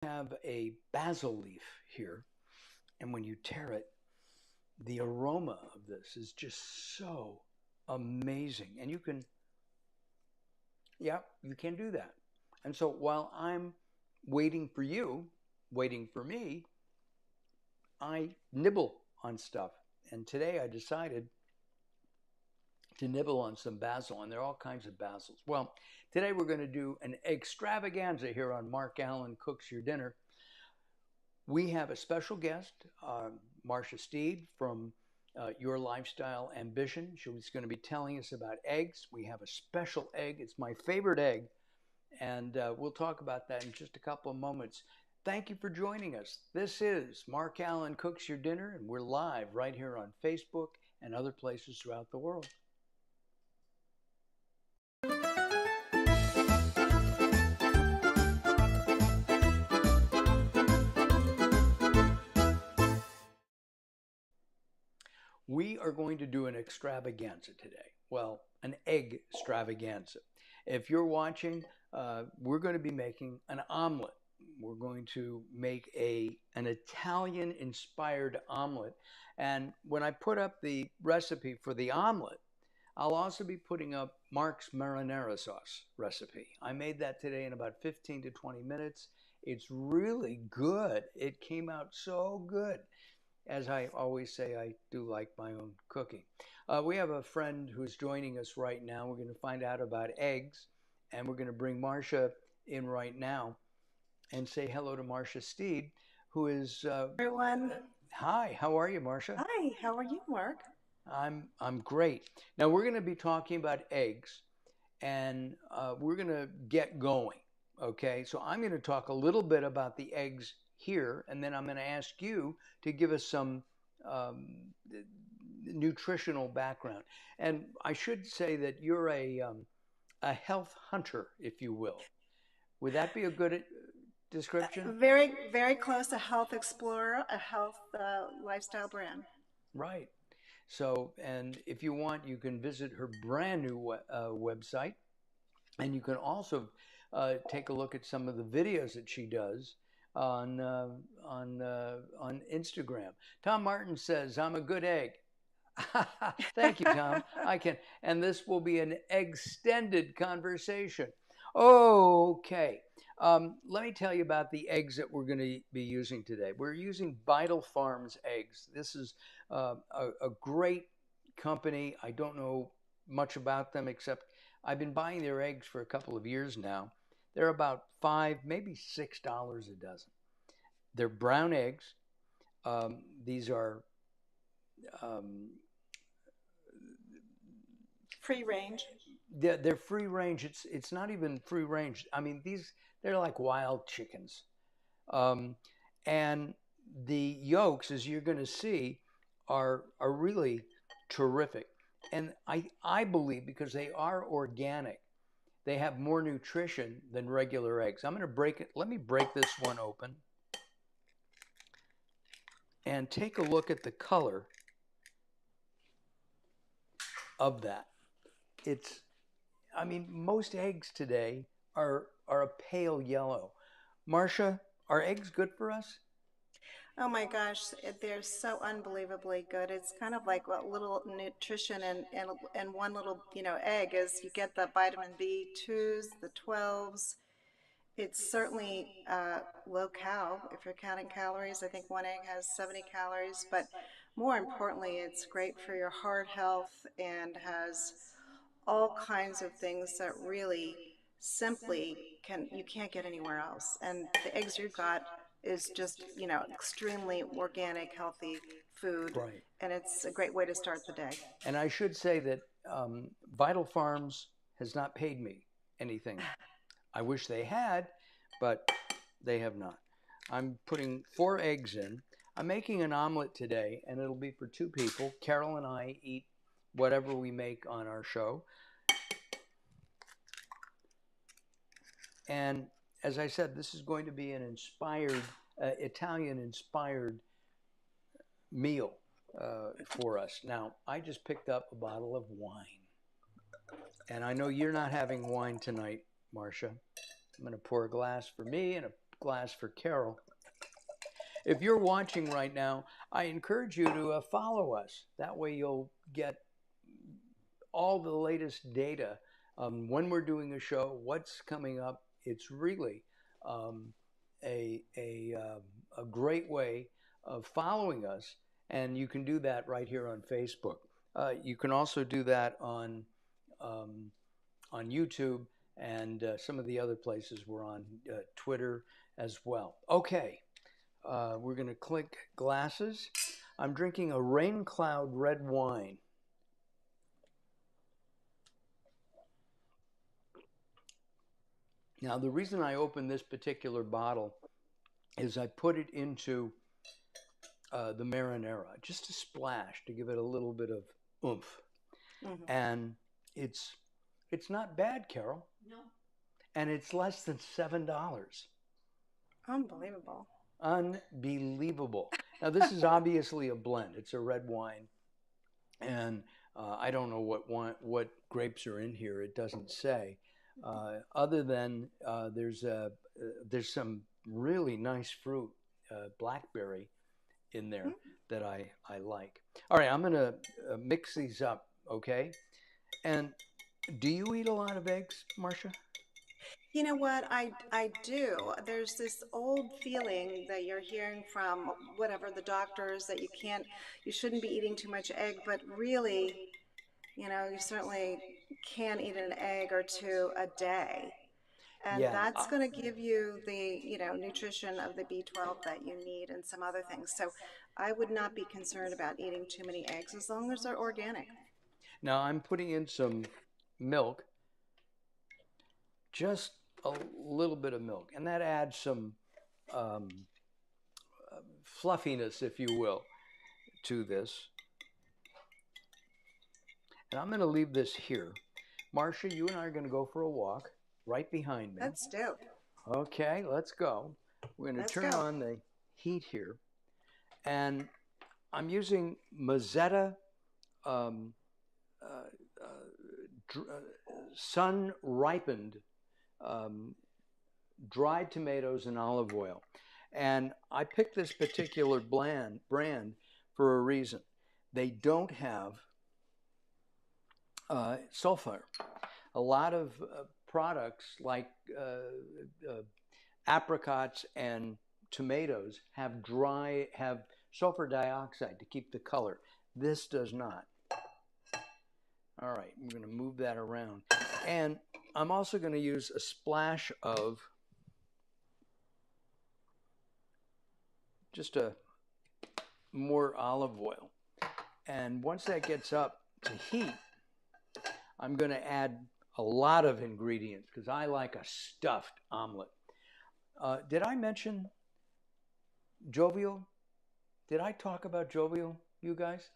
Have a basil leaf here, and when you tear it, the aroma of this is just so amazing. And yeah, you can do that. And so while I'm waiting for you, waiting for me, I nibble on stuff. And today I decided to nibble on some basil, and there are all kinds of basils. Well, today we're going to do an extravaganza here on Mark Allen Cooks Your Dinner. We have a special guest, Marsha Steed from Your Lifestyle Ambition. She's going to be telling us about eggs. We have a special egg. It's my favorite egg, and we'll talk about that in just a couple of moments. Thank you for joining us. This is Mark Allen Cooks Your Dinner, and we're live right here on Facebook and other places throughout the world. We are going to do an extravaganza today. Well, an egg extravaganza. If you're watching, we're going to be making an omelet. We're going to make an Italian-inspired omelet. And when I put up the recipe for the omelet, I'll also be putting up Mark's marinara sauce recipe. I made that today in about 15 to 20 minutes. It's really good. It came out so good. As I always say, I do like my own cooking. We have a friend who's joining us right now. We're going to find out about eggs, and we're going to bring Marcia in right now and say hello to Marsha Steed, who is. Everyone. Hi, how are you, Marcia? Hi, how are you, Mark? I'm great. Now we're going to be talking about eggs, and we're going to get going. Okay, so I'm going to talk a little bit about the eggs here, and then I'm going to ask you to give us some um, nutritional background. And I should say that you're a health hunter, if you will. Would that be a good description? Very, very close to Health Explorer, a health lifestyle brand. Right. So, and if you want, you can visit her brand new website, and you can also take a look at some of the videos that she does on on Instagram. Tom Martin says, "I'm a good egg." Thank you, Tom. I can, and this will be an extended conversation. Okay. Let me tell you about the eggs that we're going to be using today. We're using Vital Farms eggs. This is a great company. I don't know much about them except I've been buying their eggs for a couple of years now. They're about $5, maybe $6 a dozen. They're brown eggs. These are um, Free range. they're free range. It's not even free range. I mean, they're like wild chickens. Um, and the yolks, as you're going to see, are really terrific. And I believe because they are organic, they have more nutrition than regular eggs. I'm going to break it. Let me break this one open and take a look at the color of that. It's, I mean, most eggs today are a pale yellow. Marcia, are eggs good for us? Oh my gosh, they're so unbelievably good. It's kind of like what little nutrition and one little, egg is you get the vitamin B2s, the 12s. It's certainly low cal if you're counting calories. I think one egg has 70 calories, but more importantly, it's great for your heart health and has all kinds of things that really simply you can't get anywhere else. And the eggs you got is just, extremely organic, healthy food, Right. and it's a great way to start the day. And I should say that Vital Farms has not paid me anything. I wish they had, but they have not. I'm putting 4 eggs in. I'm making an omelet today, and it'll be for 2 people. Carol and I eat whatever we make on our show. And as I said, this is going to be an inspired, Italian-inspired meal for us. Now, I just picked up a bottle of wine. And I know you're not having wine tonight, Marcia. I'm going to pour a glass for me and a glass for Carol. If you're watching right now, I encourage you to follow us. That way you'll get all the latest data when we're doing a show, what's coming up. It's really um, a great way of following us, and you can do that right here on Facebook. You can also do that um, on YouTube and some of the other places we're on, Twitter as well. Okay, we're going to click glasses. I'm drinking a Rain Cloud red wine. Now, the reason I opened this particular bottle is I put it into the marinara, just a splash to give it a little bit of oomph. Mm-hmm. And it's not bad, Carol. No. And it's less than $7. Unbelievable. Unbelievable. Now, this is obviously a blend. It's a red wine. And I don't know what grapes are in here. It doesn't say. Other than there's some really nice fruit, blackberry, in there that I like. All right, I'm going to mix these up, okay? And do you eat a lot of eggs, Marcia? You know what? I do. There's this old feeling that you're hearing from whatever the doctors that you shouldn't be eating too much egg, but really, you certainly can eat an egg or two a day. And Yeah. that's going to give you the, nutrition of the B12 that you need and some other things. So I would not be concerned about eating too many eggs as long as they're organic. Now I'm putting in some milk, just a little bit of milk, and that adds some um, fluffiness, if you will, to this. And I'm going to leave this here. Marcia, you and I are going to go for a walk right behind me. Let's do. Okay, let's go. We're going to turn on the heat here. And I'm using Mazzetta sun-ripened dried tomatoes and olive oil. And I picked this particular brand for a reason. They don't have sulfur. A lot of products like apricots and tomatoes have sulfur dioxide to keep the color. This does not. All right, I'm going to move that around. And I'm also going to use a splash of just more olive oil. And once that gets up to heat, I'm going to add a lot of ingredients because I like a stuffed omelet. Did I mention Jovial? Did I talk about Jovial, you guys?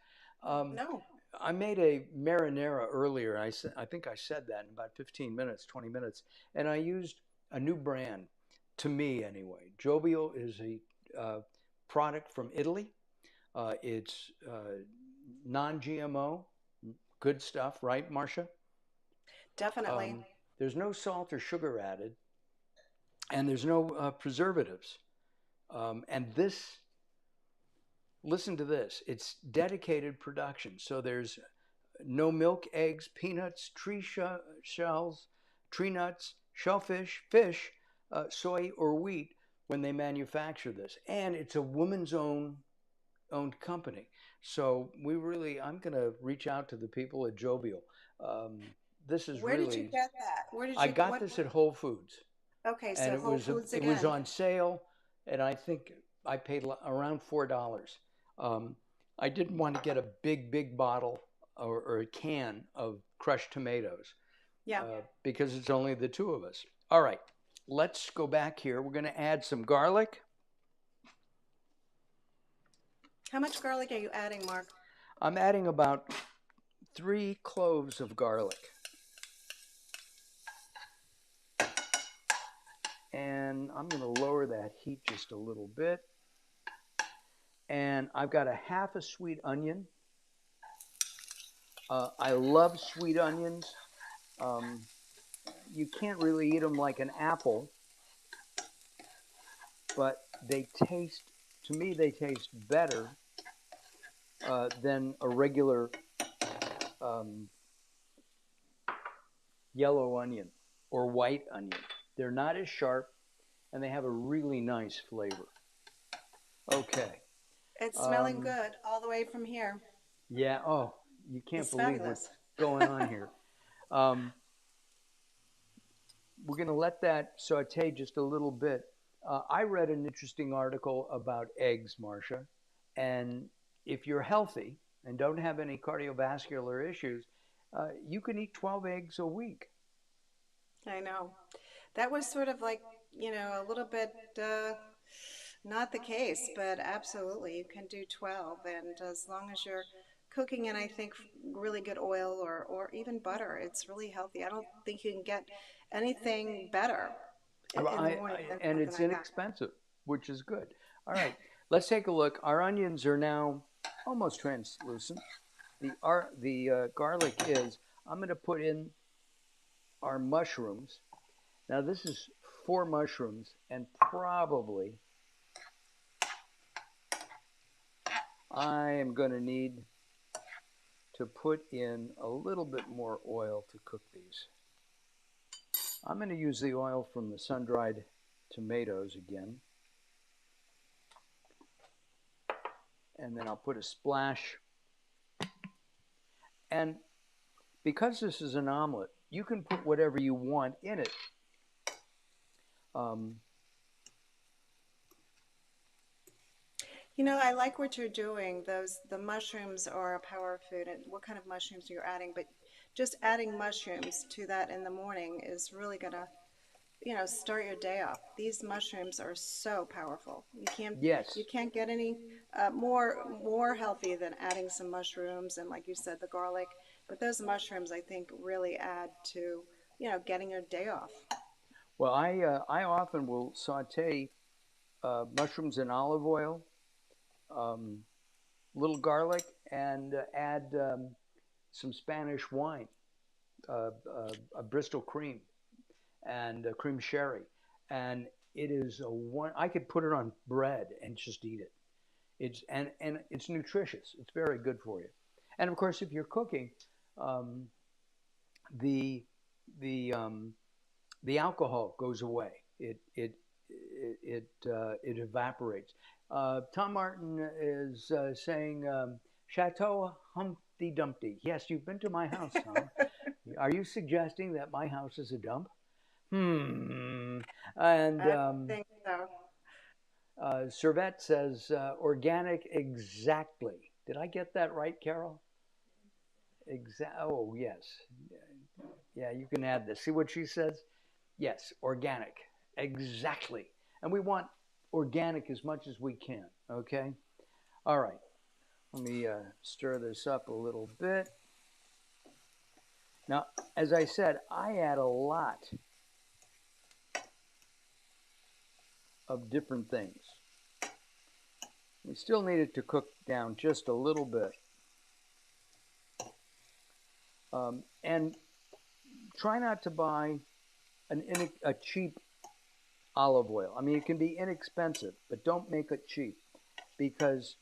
No. I made a marinara earlier. I think I said that in about 15 minutes, 20 minutes. And I used a new brand, to me anyway. Jovial is a product from Italy. It's non-GMO, good stuff, right, Marcia? Definitely. There's no salt or sugar added, and there's no preservatives. And this, listen to this, it's dedicated production. So there's no milk, eggs, peanuts, tree shells, tree nuts, shellfish, fish, soy, or wheat when they manufacture this. And it's a woman's owned company. So I'm going to reach out to the people at Jovial. This is Where really. did you get that? Where did you? I got this at Whole Foods. Okay, so And Whole Foods again. it was on sale, and I think I paid around $4. I didn't want to get a big bottle or a can of crushed tomatoes. Yeah. Because it's only the two of us. All right, let's go back here. We're going to add some garlic. How much garlic are you adding, Mark? I'm adding about 3 cloves of garlic. And I'm going to lower that heat just a little bit. And I've got a half a sweet onion. I love sweet onions. You can't really eat them like an apple. but they taste, to me, they taste better than a regular um, yellow onion or white onion. They're not as sharp, and they have a really nice flavor. Okay. It's smelling Um, good all the way from here. yeah. Oh, you can't It's believe what's fabulous. going on here. Um, we're going to let that saute just a little bit. I read an interesting article about eggs, Marcia, and if you're healthy and don't have any cardiovascular issues, you can eat 12 eggs a week. I know. That was sort of like, a little bit not the case, but absolutely, you can do 12. And as long as you're cooking in, I think, really good oil or even butter, it's really healthy. I don't think you can get anything better in the morning than And something it's like that. inexpensive, which is good. All right, let's take a look. Our onions are now almost translucent. The garlic is. I'm going to put in our mushrooms. Now this is 4 mushrooms, and probably I am going to need to put in a little bit more oil to cook these. I'm going to use the oil from the sun-dried tomatoes again. And then I'll put a splash. And because this is an omelet, you can put whatever you want in it. Um, I like what you're doing. The mushrooms are a power food, and what kind of mushrooms you're adding, but just adding mushrooms to that in the morning is really gonna, start your day off. These mushrooms are so powerful. You yes. can't get any more healthy than adding some mushrooms and, like you said, the garlic. But those mushrooms, I think, really add to, getting your day off. Well, I often will saute mushrooms in olive oil, um, little garlic, and add some Spanish wine, a Bristol cream, and cream sherry, and it is a one. I could put it on bread and just eat it. And it's nutritious. It's very good for you. And of course, if you're cooking, um, the the the alcohol goes away. It evaporates. Tom Martin is saying Chateau Humpty Dumpty. Yes, you've been to my house, Tom. Are you suggesting that my house is a dump? Hmm. And I think so. Servette says organic exactly. Did I get that right, Carol? Oh, yes. Yeah, you can add this. See what she says? Yes, organic. Exactly. And we want organic as much as we can, okay? All right. Let me stir this up a little bit. Now, as I said, I add a lot of different things. We still need it to cook down just a little bit. And try not to buy a cheap olive oil. I mean, it can be inexpensive, but don't make it cheap because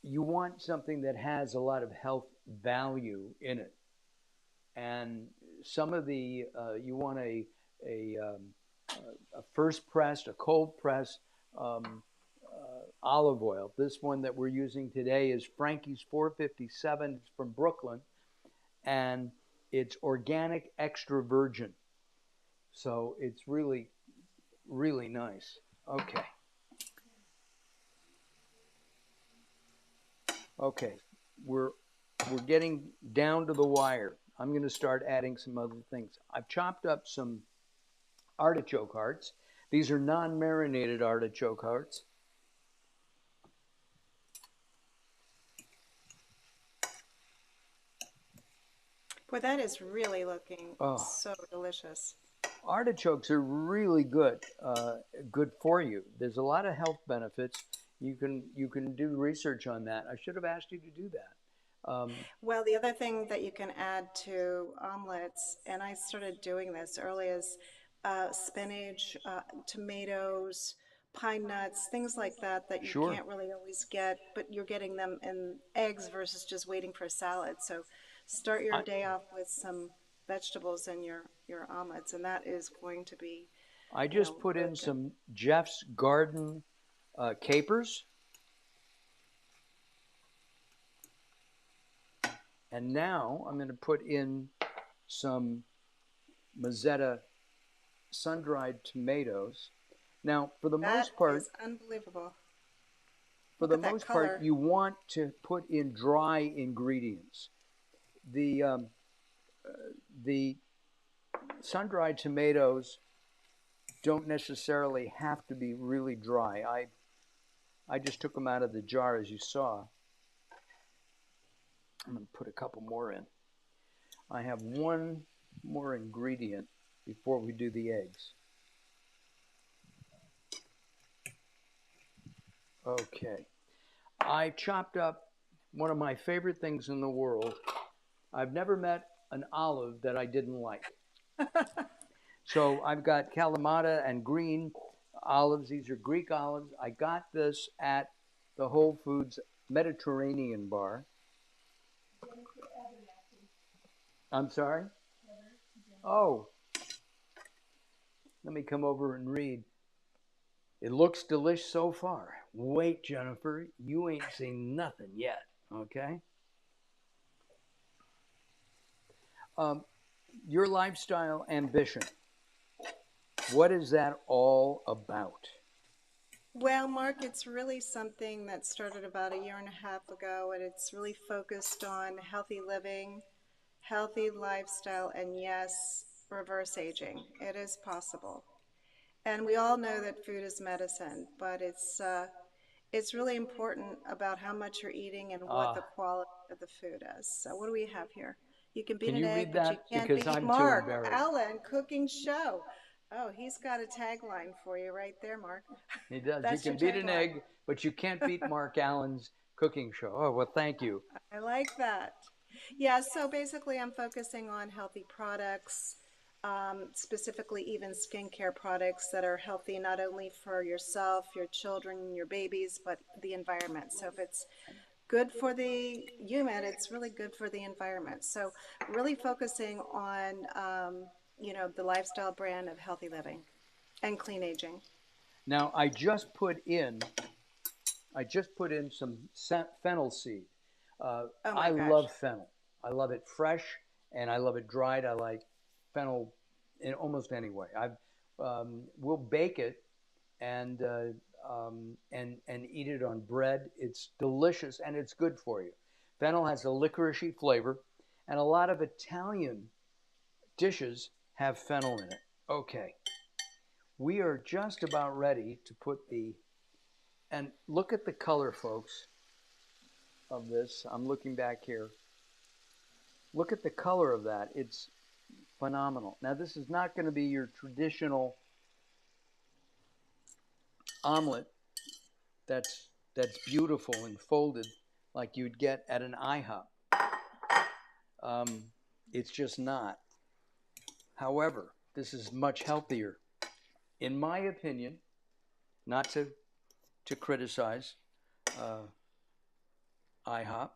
you want something that has a lot of health value in it. And some of you want a first pressed, a cold pressed olive oil. This one that we're using today is Frankie's 457. It's from Brooklyn, and it's organic extra virgin. So it's really, really nice. Okay. Okay. We're we're getting down to the wire. I'm going to start adding some other things. I've chopped up some artichoke hearts. These are non-marinated artichoke hearts. Boy, that is really looking Oh, so delicious. artichokes are really good for you. There's a lot of health benefits. You can do research on that. I should have asked you to do that. Well, the other thing that you can add to omelets, and I started doing this early, is spinach, tomatoes, pine nuts, things like that that you Sure. can't really always get, but you're getting them in eggs versus just waiting for a salad. So start your I, day off with some vegetables in your omelets, and that is going to be, I just put really in good. some Jeff's Garden capers, and now I'm going to put in some Mazzetta sun-dried tomatoes. Now, That is unbelievable. for Look the at that most part, color. you want to put in dry ingredients. The the sun-dried tomatoes don't necessarily have to be really dry. I just took them out of the jar as you saw. I'm going to put a couple more in. I have one more ingredient before we do the eggs. Okay. I chopped up one of my favorite things in the world. I've never met an olive that I didn't like. So I've got Kalamata and green olives. These are Greek olives. I got this at the Whole Foods Mediterranean bar. I'm sorry? Oh, let me come over and read. It looks delish so far. Wait, Jennifer, you ain't seen nothing yet, okay? Your lifestyle ambition, what is that all about? Well, Mark, it's really something that started about a year and a half ago, and it's really focused on healthy living, healthy lifestyle, and yes, reverse aging. It is possible. And we all know that food is medicine, but it's really important about how much you're eating and what Uh, the quality of the food is. So what do we have here? You can beat can an you egg, read but you that? can't Because beat I'm too Mark embarrassed. Allen cooking show. Oh, he's got a tagline for you right there, Mark. He does. You That's your can beat an tagline. egg, but you can't beat Mark Allen's cooking show. Oh, well, thank you. I like that. Yeah, so basically, I'm focusing on healthy products, specifically even skincare products that are healthy not only for yourself, your children, your babies, but the environment. So if it's good for the human, it's really good for the environment. So really focusing on, the lifestyle brand of healthy living and clean aging. Now, I just put in some fennel seed. Oh I my gosh. love fennel. I love it fresh and I love it dried. I like fennel in almost any way. We'll bake it and and eat it on bread. It's delicious and it's good for you. Fennel has a licoricey flavor, and a lot of Italian dishes have fennel in it. Okay, we are just about ready to put the and look at the color, folks, of this. I'm looking back here. Look at the color of that. It's phenomenal. Now, this is not going to be your traditional omelet that's beautiful and folded like you'd get at an IHOP. Um, it's just not. However, this is much healthier, in my opinion. Not to criticize uh, IHOP.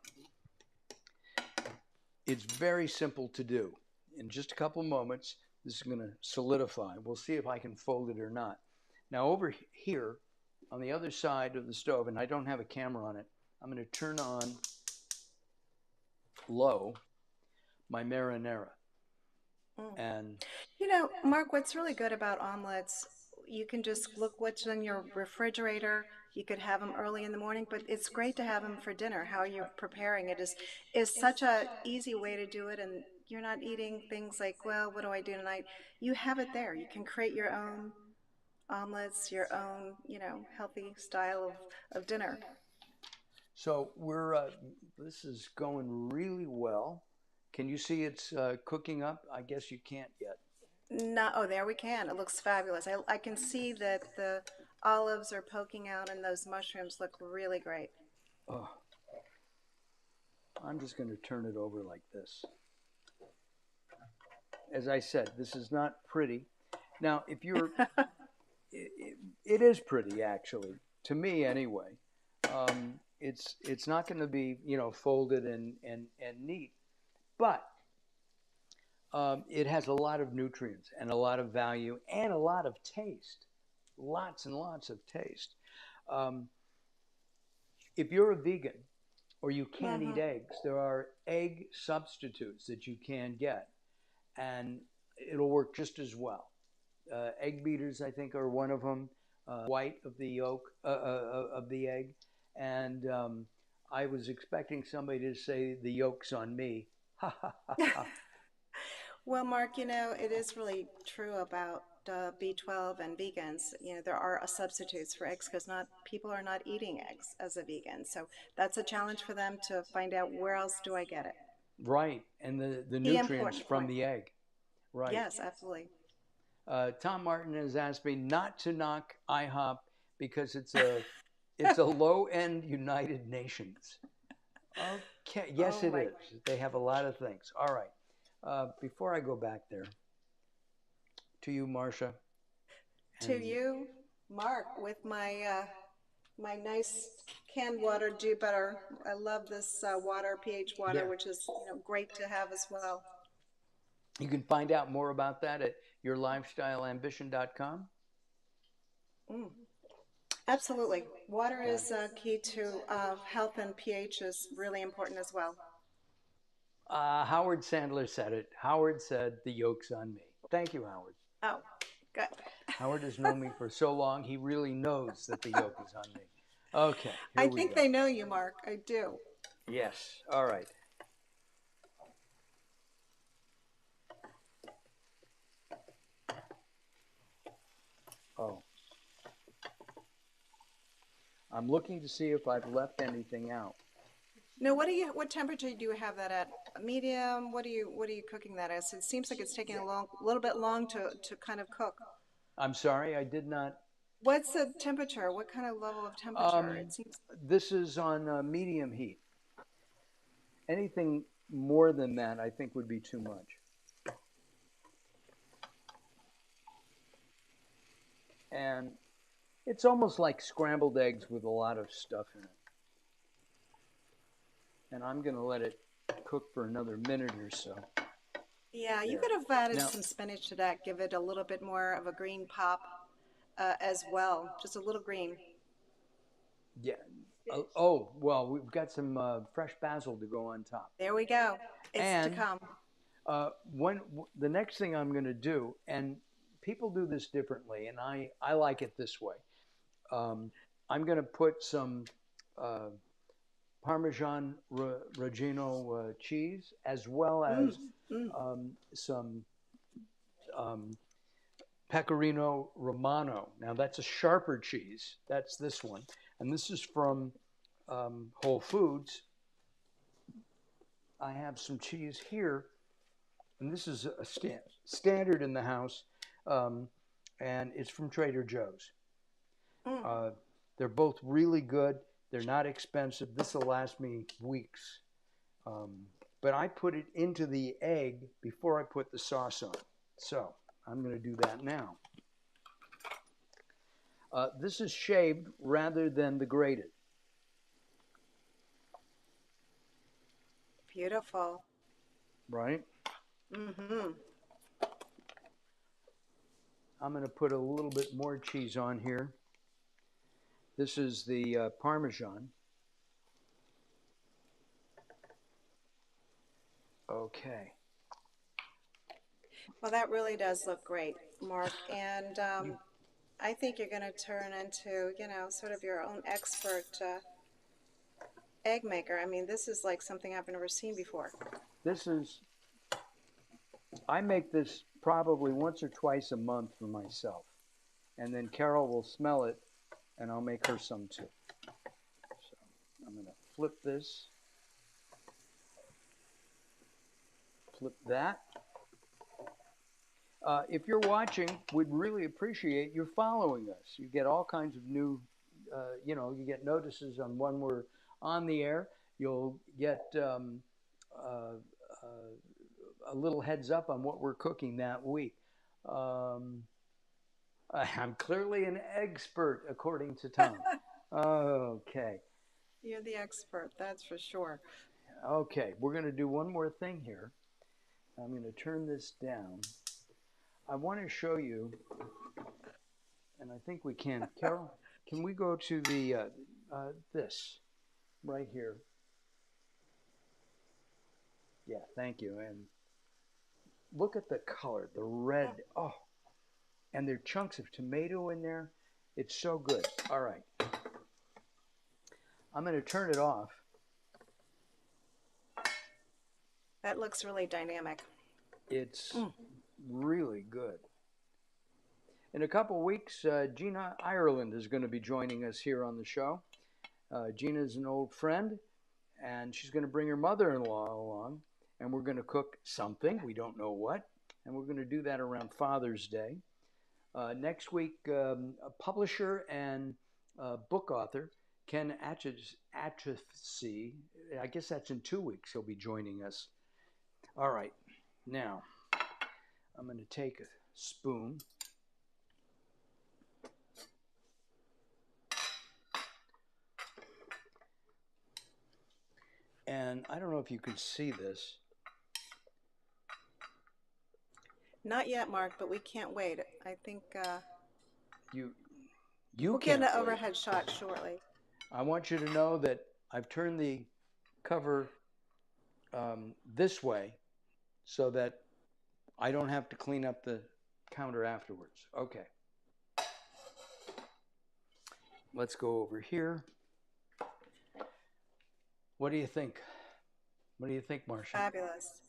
It's very simple to do. In just a couple moments, this is going to solidify. We'll see if I can fold it or not. Now over here, on the other side of the stove, and I don't have a camera on it, I'm going to turn on low my marinara. Mm. And Mark, what's really good about omelets, you can just look what's in your refrigerator. You could have them early in the morning, but it's great to have them for dinner. How you're preparing it is such a easy way to do it, and you're not eating things like, well, what do I do tonight? You have it there. You can create your own omelets, your own, healthy style of dinner. so this is going really well. Can you see it's cooking up? I guess you can't yet. No, oh, there we can. It looks fabulous. I can see that the olives are poking out and those mushrooms look really great. Oh, I'm just going to turn it over like this. As I said, this is not pretty. Now, it is pretty, actually, to me anyway. It's not going to be, folded and neat, but it has a lot of nutrients and a lot of value and a lot of taste, lots and lots of taste. Um, if you're a vegan or you can't eat Mm-hmm. eggs, there are egg substitutes that you can get, and it'll work just as well. Egg beaters, I think, are one of them. White of the yolk of the egg, and I was expecting somebody to say the yolk's on me. Ha ha ha ha. Well, Mark, it is really true about B12 and vegans. There are substitutes for eggs because not people are not eating eggs as a vegan. So that's a challenge for them to find out where else do I get it. Right, and the The nutrients important from point. the egg. Right. Yes, absolutely. Tom Martin has asked me not to knock IHOP because it's a low end United Nations. Okay, yes, Oh it my. is. They have a lot of things. All right. Before I go back there, to you, Marcia, To and you, Mark, with my nice canned water, do better. I love this water, pH water, yeah, which is great to have as well. you can find out more about that at yourlifestyleambition.com. Mm, absolutely. Water Got is it. key to health, and pH is really important as well. Howard Sandler said it. Howard said, the yoke's on me. Thank you, Howard. Oh, good. Howard has known me for so long, he really knows that the yoke is on me. Okay, here I we think go. they know you, Mark. I do. Yes, all right. Oh, I'm looking to see if I've left anything out. No, what temperature do you have that at? Medium? What are you cooking that as? It seems like it's taking a little bit long to kind of cook. I'm sorry, I did not. What's the temperature? What kind of level of temperature? Um, It seems. this is on medium heat. Anything more than that, I think, would be too much. And it's almost like scrambled eggs with a lot of stuff in it. And I'm going to let it cook for another minute or so. Yeah, you There. could have added Now, some spinach to that, give it a little bit more of a green pop as well. Just a little green. yeah. Oh, well, we've got some fresh basil to go on top. There we go. It's to And come. when the next thing I'm going to do, and people do this differently, and I like it this way. I'm going to put some uh, Parmigiano Reggiano cheese, as well Mm, as mm. some um, Pecorino Romano. Now that's a sharper cheese. That's this one, and this is from Whole Foods. I have some cheese here, and this is a standard in the house, um, and it's from Trader Joe's. Mm. Uh, they're both really good. They're not expensive. This will last me weeks. Um, but I put it into the egg before I put the sauce on. So I'm going to do that now. This is shaved rather than the grated, Beautiful. right? Mm-hmm. I'm going to put a little bit more cheese on here. This is the Parmesan. Okay. Well, that really does look great, Mark. And You, I think you're going to turn into, sort of your own expert egg maker. I mean, this is like something I've never seen before. this is, I make this probably once or twice a month for myself. And then Carol will smell it, and I'll make her some too. So I'm going to flip this, flip that. If you're watching, we'd really appreciate you following us. You get all kinds of new, you get notices on when we're on the air. You'll get a little heads up on what we're cooking that week. I'm clearly an expert, according to Tom. Okay. You're the expert, that's for sure. Okay. We're going to do one more thing here. I'm going to turn this down. I want to show you, and I think we can. Carol, can we go to the this right here? Yeah, thank you. And look at the color, the red. Oh, and there are chunks of tomato in there. It's so good. All right. I'm going to turn it off. That looks really dynamic. It's really good. In a couple of weeks, Gina Ireland is going to be joining us here on the show. Gina is an old friend, and she's going to bring her mother-in-law along, and we're going to cook something. We don't know what, and we're going to do that around Father's Day. Next week, a publisher and book author, Ken Atchifsey, I guess that's in 2 weeks, he'll be joining us. All right, now I'm going to take a spoon. And I don't know if you can see this. Not yet, Mark, but we can't wait. I think You we'll get can't an wait. overhead shot shortly. I want you to know that I've turned the cover this way so that I don't have to clean up the counter afterwards. Okay. Let's go over here. What do you think? What do you think, Marcia? Fabulous.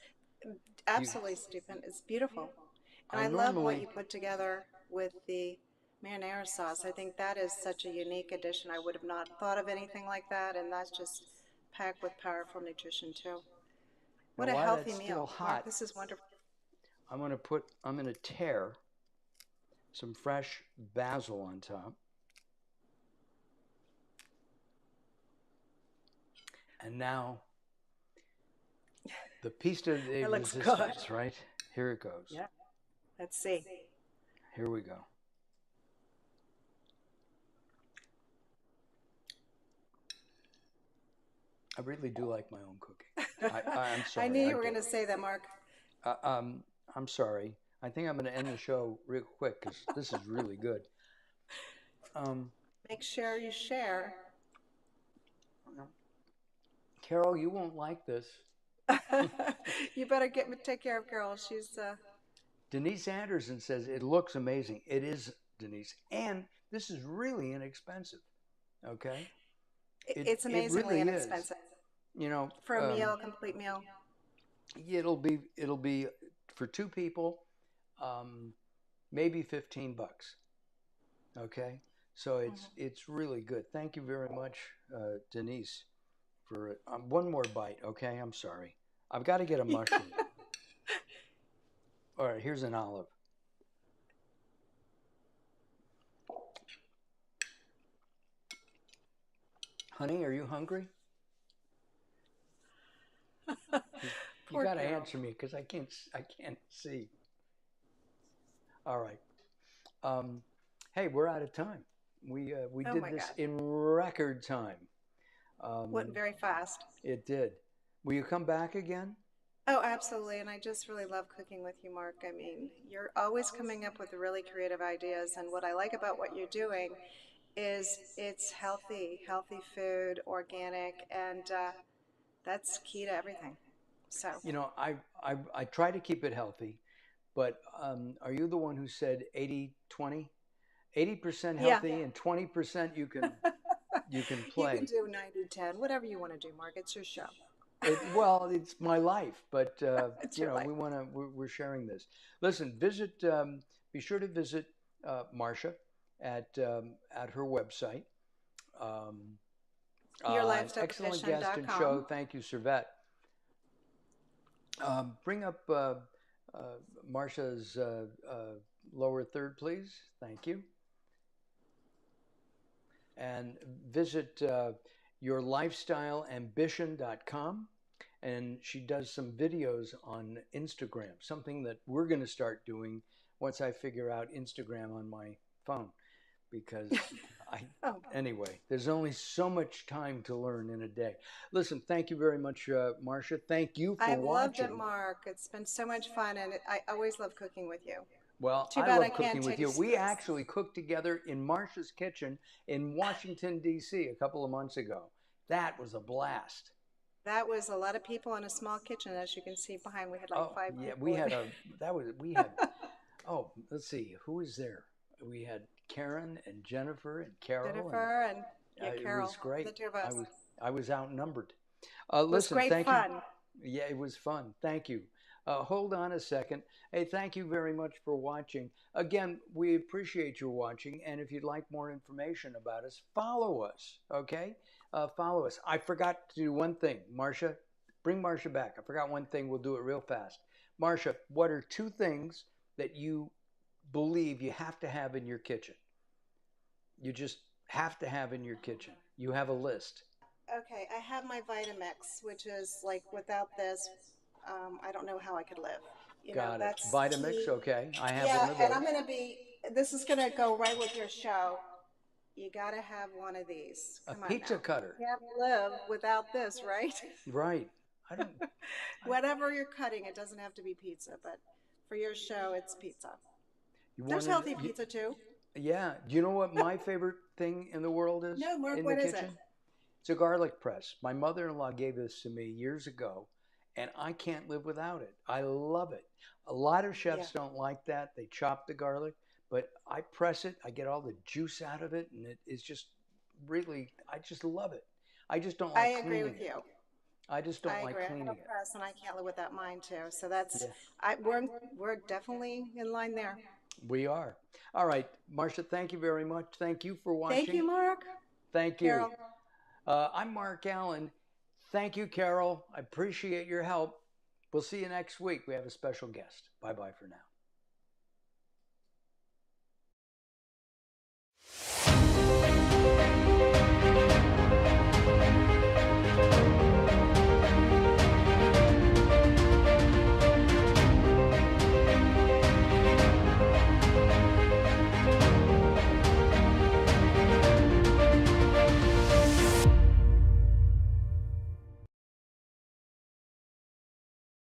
Absolutely, Stephen. It's beautiful. And I I love what normally you put together with the marinara sauce. I think that is such a unique addition. I would have not thought of anything like that, and that's just packed with powerful nutrition too. now What a while healthy that's meal. still Mark, hot, this is wonderful. I'm going to tear some fresh basil on top. And now the piece de That looks good. resistance, right? Here it goes. Yeah. Let's see. Here we go. I really do like my own cooking. I'm sorry. I knew you were do. going to say that, Mark. I'm sorry. I think I'm going to end the show real quick because this is really good. Make sure you share. Carol, you won't like this. You better take care of Carol. She's Denise Anderson says it looks amazing. It is, Denise, and this is really inexpensive. Okay, it's it amazingly really inexpensive. is. You know, For a meal, complete meal. it'll be for two people, maybe $15. Okay, so it's really good. Thank you very much, Denise, for one more bite. Okay, I'm sorry. I've got to get a mushroom. All right, here's an olive. Honey, are you hungry? You got to answer me because I can't see. All right. Hey, we're out of time. We did this God. in record time. Went very fast. It did. Will you come back again? Oh, absolutely. And I just really love cooking with you, Mark. I mean, you're always coming up with really creative ideas. And what I like about what you're doing is it's healthy food, organic, and that's key to everything. So, You know, I try to keep it healthy, but are you the one who said 80-20? 80% yeah, healthy and 20% you can you play. can do 90-10, whatever you want to do, Mark. It's your show. Well, it's my life, but It's you your know, life. we're sharing this. Listen, be sure to visit Marcia at her website. Um, excellent guest and show. YourLifestyleProfession.com. Thank you, Servette. Bring up Marcia's lower third, please. Thank you. And visit yourlifestyleambition.com. And she does some videos on Instagram, something that we're going to start doing once I figure out Instagram on my phone because Oh, anyway, there's only so much time to learn in a day. Listen, thank you very much, Marcia. Thank you for I've loved it, watching. Mark. It's been so much fun, and I always love cooking with you. Well, Too I bad I love can't cooking with you. taste We this. actually cooked together in Marcia's kitchen in Washington, D.C. a couple of months ago. That was a blast. That was a lot of people in a small kitchen, as you can see behind. We had like Oh, five yeah, people in there. we had, oh, let's see, who was there? We had Karen and Jennifer and Carol, and Jennifer and yeah, it Carol, was great. the two of I us. was I was outnumbered. It was Listen, great thank you. fun. Yeah, it was fun. Thank you. Hold on a second. Hey, thank you very much for watching. Again, we appreciate your watching. And if you'd like more information about us, follow us. Okay? Follow us. I forgot to do one thing. Marcia, bring Marcia back. I forgot one thing. We'll do it real fast. Marcia, what are two things that you believe you have to have in your kitchen? You just have to have in your kitchen. You have a list. Okay, I have my Vitamix, which is like without this, I don't know how I could live. You know, Got it. that's Vitamix, key. okay. I have Yeah, one of and I'm those. gonna be, this is gonna go right with your show. You gotta have one of these. A Come on pizza now. cutter. Can't live without this, right? Right. I don't. I, Whatever you're cutting, it doesn't have to be pizza, but for your show, it's pizza. you There's wanted. healthy pizza too. Yeah. Do you know what my favorite thing in the world is No, Mark, in the what is it? kitchen? It's a garlic press. My mother-in-law gave this to me years ago, and I can't live without it. I love it. A lot of Yeah, chefs don't like that. They chop the garlic, but I press it. I get all the juice out of it, and it is just really. I just love it. I just don't I like agree cleaning with it. you. I just I don't like agree. I have cleaning a it. press and I can't live without mine too. So that's, Yeah. we're definitely in line there. We are. All right, Marcia, thank you very much. Thank you for Thank watching. you, Mark. Thank you. Carol. I'm Mark Allen. Thank you, Carol. I appreciate your help. We'll see you next week. We have a special guest. Bye bye for now.